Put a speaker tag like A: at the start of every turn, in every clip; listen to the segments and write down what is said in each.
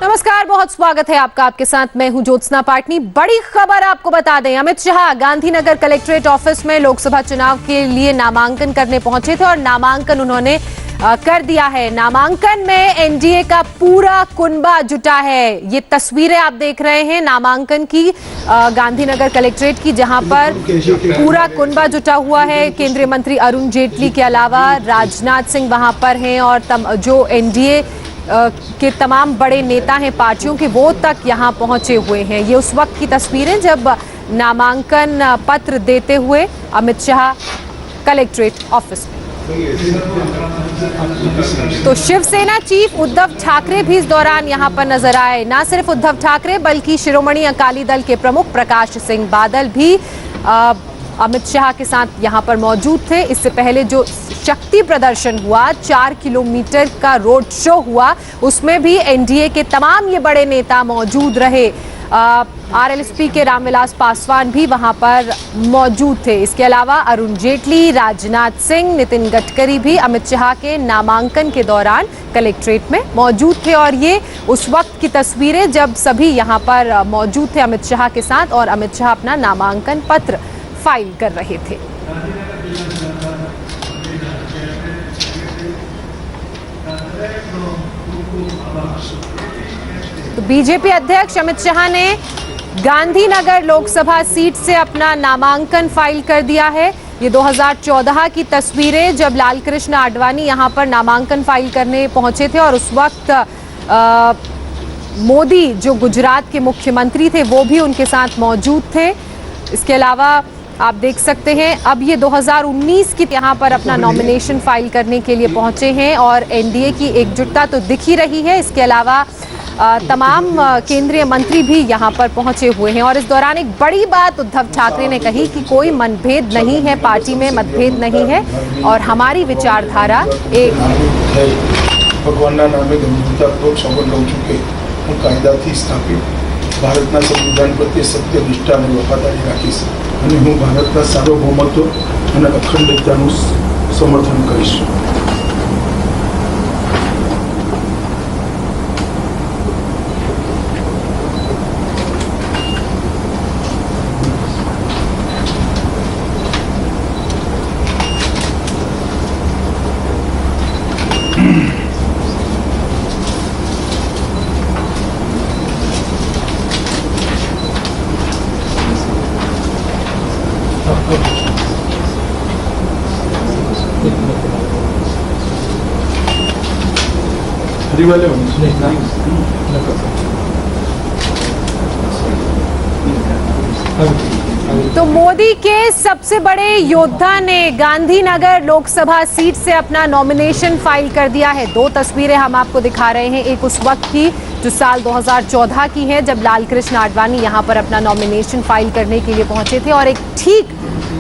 A: नमस्कार, बहुत स्वागत है आपका। आपके साथ मैं हूं ज्योत्सना पाटनी। बड़ी खबर आपको बता दें, अमित शाह गांधीनगर कलेक्ट्रेट ऑफिस में लोकसभा चुनाव के लिए नामांकन करने पहुंचे थे और नामांकन उन्होंने कर दिया है। नामांकन में एनडीए का पूरा कुनबा जुटा है। ये तस्वीरें आप देख रहे हैं नामांकन की गांधीनगर कलेक्ट्रेट की, जहां पर पूरा कुनबा जुटा हुआ है। केंद्रीय मंत्री अरुण जेटली के अलावा राजनाथ सिंह वहां पर हैं और जो एनडीए के तमाम बड़े नेता हैं पार्टियों के, वो तक यहां पहुंचे हुए हैं। ये उस वक्त की तस्वीरें जब नामांकन पत्र देते हुए अमित शाह कलेक्ट्रेट ऑफिस में। तो शिवसेना चीफ उद्धव ठाकरे भी इस दौरान यहां पर नजर आए। ना सिर्फ उद्धव ठाकरे बल्कि शिरोमणि अकाली दल के प्रमुख प्रकाश सिंह बादल भी अमित शाह के साथ यहां पर मौजूद थे। इससे पहले जो शक्ति प्रदर्शन हुआ, 4 किलोमीटर का रोड शो हुआ, उसमें भी एनडीए के तमाम ये बड़े नेता मौजूद रहे। आरएलएसपी के रामविलास पासवान भी वहां पर मौजूद थे। इसके अलावा अरुण जेटली, राजनाथ सिंह, नितिन गडकरी भी अमित शाह के नामांकन के दौरान कलेक्ट्रेट में मौजूद थे। और ये उस वक्त की तस्वीरें जब सभी यहां पर मौजूद थे अमित शाह के साथ और अमित शाह अपना नामांकन पत्र फाइल कर रहे थे। तो बीजेपी अध्यक्ष अमित शाह ने गांधीनगर लोकसभा सीट से अपना नामांकन फाइल कर दिया है। ये 2014 की तस्वीरें जब लालकृष्ण आडवाणी यहां पर नामांकन फाइल करने पहुंचे थे और उस वक्त मोदी जो गुजरात के मुख्यमंत्री थे वो भी उनके साथ मौजूद थे। इसके अलावा आप देख सकते हैं अब ये 2019 की यहां पर अपना नॉमिनेशन फाइल करने के लिए पहुंचे हैं और एनडीए की एकजुटता तो दिख ही रही है। इसके अलावा तमाम केंद्रीय मंत्री भी यहां पर पहुंचे हुए हैं। और इस दौरान एक बड़ी बात उद्धव ठाकरे ने कही कि कोई मनभेद नहीं है, पार्टी में मतभेद नहीं है और हमारी विचारधारा एक है।
B: भगवानના નામે ગંભીરતાપૂર્વક શપથ લઉં છું કે હું કાયદાથી સ્થાપિત ભારતના સંવિધાન પ્રત્યે સત્ય, નિષ્ઠા અને વફાદારી રાખીશ અને હું ભારતના સાર્વભૌમત્વ અને અખંડિતતાનું સમર્થન કરીશ।
A: तो मोदी के सबसे बड़े योद्धा ने गांधीनगर लोकसभा सीट से अपना नॉमिनेशन फाइल कर दिया है। दो तस्वीरें हम आपको दिखा रहे हैं, एक उस वक्त की जो साल 2014 की है जब लालकृष्ण आडवाणी यहां पर अपना नॉमिनेशन फाइल करने के लिए पहुंचे थे और एक ठीक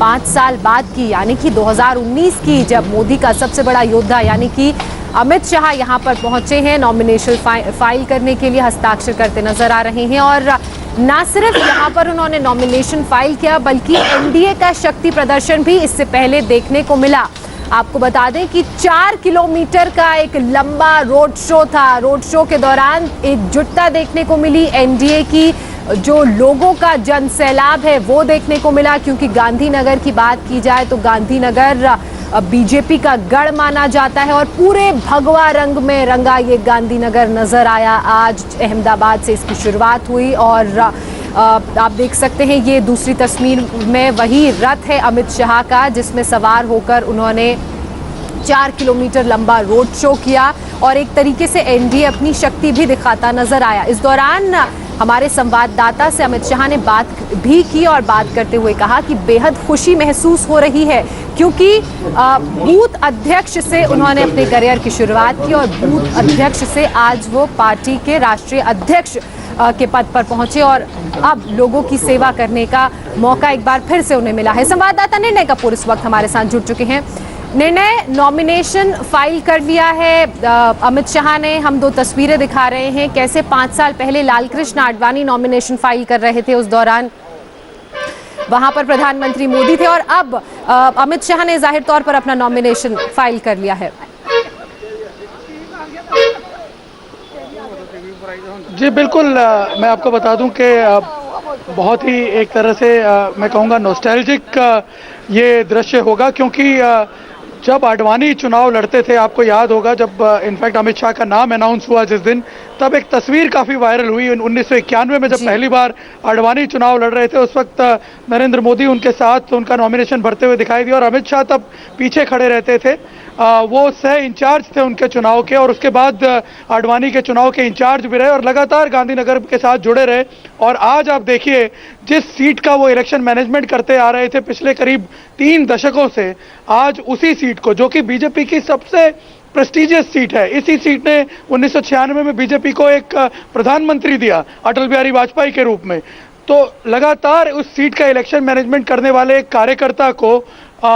A: 5 साल बाद की यानी कि 2019 की जब मोदी का सबसे बड़ा योद्धा यानी कि अमित शाह यहां पर पहुंचे हैं नॉमिनेशन फाइल करने के लिए, हस्ताक्षर करते नजर आ रहे हैं। और ना सिर्फ यहां पर उन्होंने नॉमिनेशन फाइल किया बल्कि एनडीए का शक्ति प्रदर्शन भी इससे पहले देखने को मिला। आपको बता दें कि 4 किलोमीटर का एक लंबा रोड शो था। रोड शो के दौरान एकजुटता देखने को मिली, एनडीए की जो लोगों का जन सैलाब है वो देखने को मिला। क्योंकि गांधीनगर की बात की जाए तो गांधीनगर बीजेपी का गढ़ माना जाता है और पूरे भगवा रंग में रंगा ये गांधीनगर नजर आया। आज अहमदाबाद से इसकी शुरुआत हुई और आप देख सकते हैं ये दूसरी तस्वीर में वही रथ है अमित शाह का जिसमें सवार होकर उन्होंने 4 किलोमीटर लंबा रोड शो किया और एक तरीके से एनडीए अपनी शक्ति भी दिखाता नजर आया। इस दौरान हमारे संवाददाता से अमित शाह ने बात भी की और बात करते हुए कहा कि बेहद खुशी महसूस हो रही है क्योंकि बूथ अध्यक्ष से उन्होंने अपने करियर की शुरुआत की और बूथ अध्यक्ष से आज वो पार्टी के राष्ट्रीय अध्यक्ष के पद पर पहुंचे और अब लोगों की सेवा करने का मौका एक बार फिर से उन्हें मिला है। संवाददाता निर्णय कपूर इस वक्त हमारे साथ जुड़ चुके हैं। निर्णय, नॉमिनेशन फाइल कर लिया है अमित शाह ने, हम दो तस्वीरें दिखा रहे हैं कैसे 5 साल पहले लालकृष्ण आडवाणी नॉमिनेशन फाइल कर रहे थे, उस दौरान वहां पर प्रधानमंत्री मोदी थे और अब अमित शाह ने जाहिर तौर पर अपना नॉमिनेशन फाइल कर लिया है।
C: जी बिल्कुल, मैं आपको बता दूं कि बहुत ही एक तरह से मैं कहूँगा नॉस्टैल्जिक ये दृश्य होगा, क्योंकि जब आडवाणी चुनाव लड़ते थे, आपको याद होगा जब इनफैक्ट अमित शाह का नाम अनाउंस हुआ जिस दिन, तब एक तस्वीर काफ़ी वायरल हुई 1991 में, जब पहली बार आडवाणी चुनाव लड़ रहे थे। उस वक्त नरेंद्र मोदी उनके साथ उनका नॉमिनेशन भरते हुए दिखाई दिया और अमित शाह तब पीछे खड़े रहते थे। वो सह इंचार्ज थे उनके चुनाव के, और उसके बाद आडवाणी के चुनाव के इंचार्ज भी रहे और लगातार गांधीनगर के साथ जुड़े रहे। और आज आप देखिए, जिस सीट का वो इलेक्शन मैनेजमेंट करते आ रहे थे पिछले करीब 3 दशकों से, आज उसी सीट को, जो कि बीजेपी की सबसे प्रेस्टिजियस सीट है, इसी सीट ने 1996 में बीजेपी को एक प्रधानमंत्री दिया अटल बिहारी वाजपेयी के रूप में। तो लगातार उस सीट का इलेक्शन मैनेजमेंट करने वाले एक कार्यकर्ता को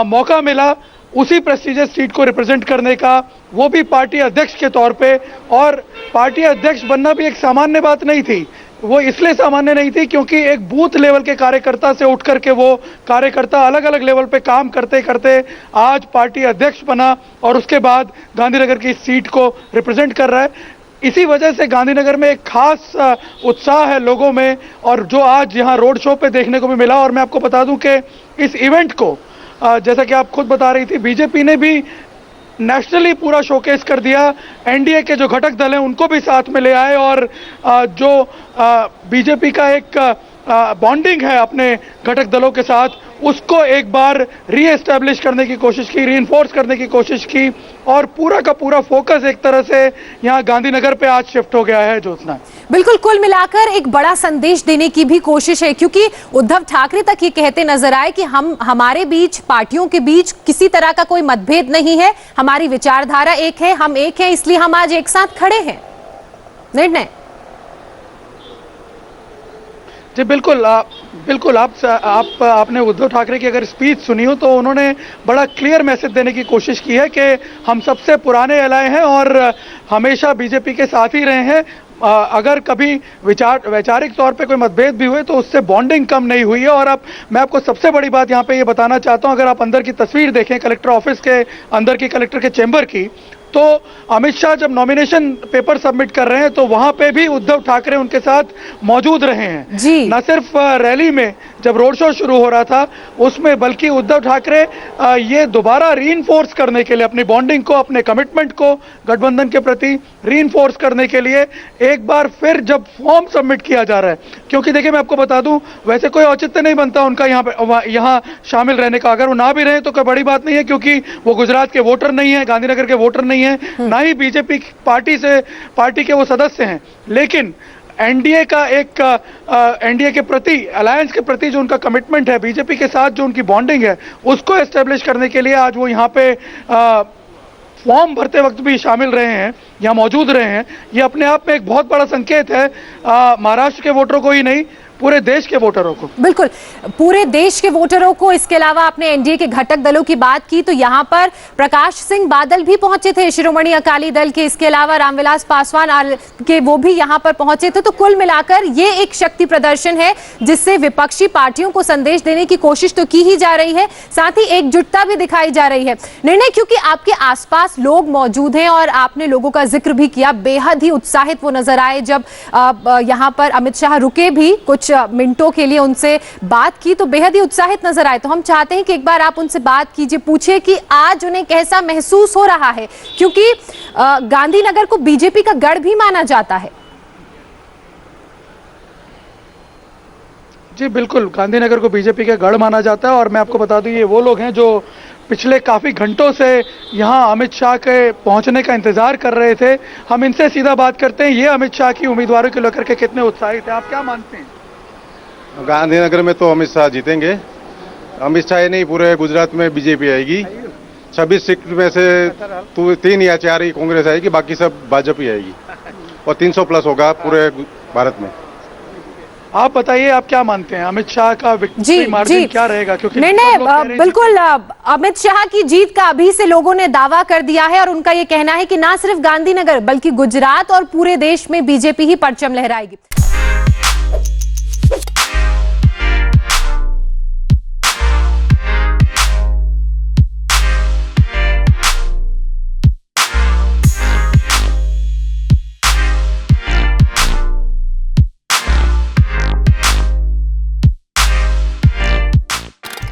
C: मौका मिला उसी प्रेस्टिजियस सीट को रिप्रेजेंट करने का, वो भी पार्टी अध्यक्ष के तौर पे। और पार्टी अध्यक्ष बनना भी एक सामान्य बात नहीं थी। वो इसलिए सामान्य नहीं थी क्योंकि एक बूथ लेवल के कार्यकर्ता से उठ करके वो कार्यकर्ता अलग अलग लेवल पे काम करते करते आज पार्टी अध्यक्ष बना और उसके बाद गांधीनगर की सीट को रिप्रेजेंट कर रहा है। इसी वजह से गांधीनगर में एक खास उत्साह है लोगों में, और जो आज यहाँ रोड शो पे देखने को भी मिला। और मैं आपको बता दूं कि इस इवेंट को, जैसा कि आप खुद बता रही थी, बीजेपी ने भी नेशनली पूरा शोकेस कर दिया। एनडीए के जो घटक दल हैं उनको भी साथ में ले आए, और जो बीजेपी का एक बॉन्डिंग है अपने घटक दलों के साथ, उसको एक बार रीएस्टैब्लिश करने की कोशिश की, रीइंफोर्स करने की कोशिश की, और पूरा का पूरा फोकस एक तरह से यहाँ गांधीनगर पे आज शिफ्ट हो गया है। ज्योत्सना,
A: बिल्कुल, कुल मिलाकर एक बड़ा संदेश देने की भी कोशिश है, क्योंकि उद्धव ठाकरे तक ये कहते नजर आए कि हमारे बीच, पार्टियों के बीच किसी तरह का कोई मतभेद नहीं है, हमारी विचारधारा एक है, हम एक हैं, इसलिए हम आज एक साथ खड़े हैं। निर्णय
C: जी बिल्कुल, बिल्कुल आपने उद्धव ठाकरे की अगर स्पीच सुनी हो तो उन्होंने बड़ा क्लियर मैसेज देने की कोशिश की है कि हम सबसे पुराने एलाए हैं और हमेशा बीजेपी के साथ ही रहे हैं। अगर कभी वैचारिक तौर पे कोई मतभेद भी हुए तो उससे बॉन्डिंग कम नहीं हुई है। और अब मैं आपको सबसे बड़ी बात यहाँ पे ये बताना चाहता हूँ, अगर आप अंदर की तस्वीर देखें कलेक्टर ऑफिस के अंदर की, कलेक्टर के चेंबर की, तो अमित शाह जब नॉमिनेशन पेपर सबमिट कर रहे हैं तो वहां पे भी उद्धव ठाकरे उनके साथ मौजूद रहे हैं जी। न सिर्फ रैली में जब रोड शो शुरू हो रहा था उसमें, बल्कि उद्धव ठाकरे ये दोबारा रीइंफोर्स करने के लिए अपनी बॉन्डिंग को, अपने कमिटमेंट को गठबंधन के प्रति रीइंफोर्स करने के लिए एक बार फिर जब फॉर्म सबमिट किया जा रहा है, क्योंकि देखिए मैं आपको बता दूं, वैसे कोई औचित्य नहीं बनता उनका यहाँ शामिल रहने का। अगर वो ना भी रहे तो कोई बड़ी बात नहीं है, क्योंकि वो गुजरात के वोटर नहीं है, गांधीनगर के वोटर नहीं है, ना ही बीजेपी पार्टी के वो सदस्य हैं। लेकिन एनडीए का एक एनडीए के प्रति, अलायंस के प्रति जो उनका कमिटमेंट है, बीजेपी के साथ जो उनकी बॉन्डिंग है, उसको एस्टेब्लिश करने के लिए आज वो यहाँ पे फॉर्म भरते वक्त भी शामिल रहे हैं, यहाँ मौजूद रहे हैं। ये अपने आप में एक बहुत बड़ा संकेत है महाराष्ट्र के वोटरों को ही नहीं, पूरे देश के वोटरों को। बिल्कुल,
A: पूरे देश के वोटरों को। इसके अलावा आपने एनडीए के घटक दलों की बात की तो यहाँ पर प्रकाश सिंह बादल भी पहुंचे थे, शिरोमणि अकाली दल के। इसके अलावा रामविलास पासवान के वो भी यहाँ पर पहुंचे थे। तो कुल मिलाकर ये एक शक्ति प्रदर्शन है जिससे विपक्षी पार्टियों को संदेश देने की कोशिश तो की ही जा रही है, साथ ही एकजुटता भी दिखाई जा रही है। निर्णय, क्योंकि आपके आसपास लोग मौजूद हैं और आपने लोगों का जिक्र भी किया, बेहद ही उत्साहित वो नजर आए जब यहाँ पर अमित शाह रुके भी, कुछ मिनटों के लिए उनसे बात की तो बेहद ही उत्साहित नजर आए। तो हम चाहते हैं कि एक बार आप उनसे बात कीजिए, पूछिए कि आज उन्हें कैसा महसूस हो रहा है, क्योंकि गांधीनगर को बीजेपी का गढ़ भी माना जाता है।
C: जी बिल्कुल, गांधीनगर को बीजेपी का गढ़ माना जाता है। और मैं आपको बता दूं, ये वो लोग हैं जो पिछले काफ़ी घंटों से यहाँ अमित शाह के पहुँचने का इंतज़ार कर रहे थे। हम इनसे सीधा बात करते हैं, ये अमित शाह की उम्मीदवारों को लेकर के कितने उत्साहित हैं, आप क्या मानते हैं?
D: गांधीनगर में तो अमित शाह जीतेंगे। अमित शाह ही नहीं, पूरे गुजरात में बीजेपी आएगी। 26 सीट में से 3 या 4 ही कांग्रेस आएगी, बाकी सब भाजपा ही आएगी, और 300 प्लस होगा पूरे भारत में।
C: आप बताइए, आप क्या मानते हैं अमित शाह का विक्ट्री मार्जिन क्या रहेगा? क्योंकि
A: नहीं, बिल्कुल अमित शाह की जीत का अभी से लोगों ने दावा कर दिया है और उनका ये कहना है कि ना सिर्फ गांधीनगर बल्कि गुजरात और पूरे देश में बीजेपी ही परचम लहराएगी।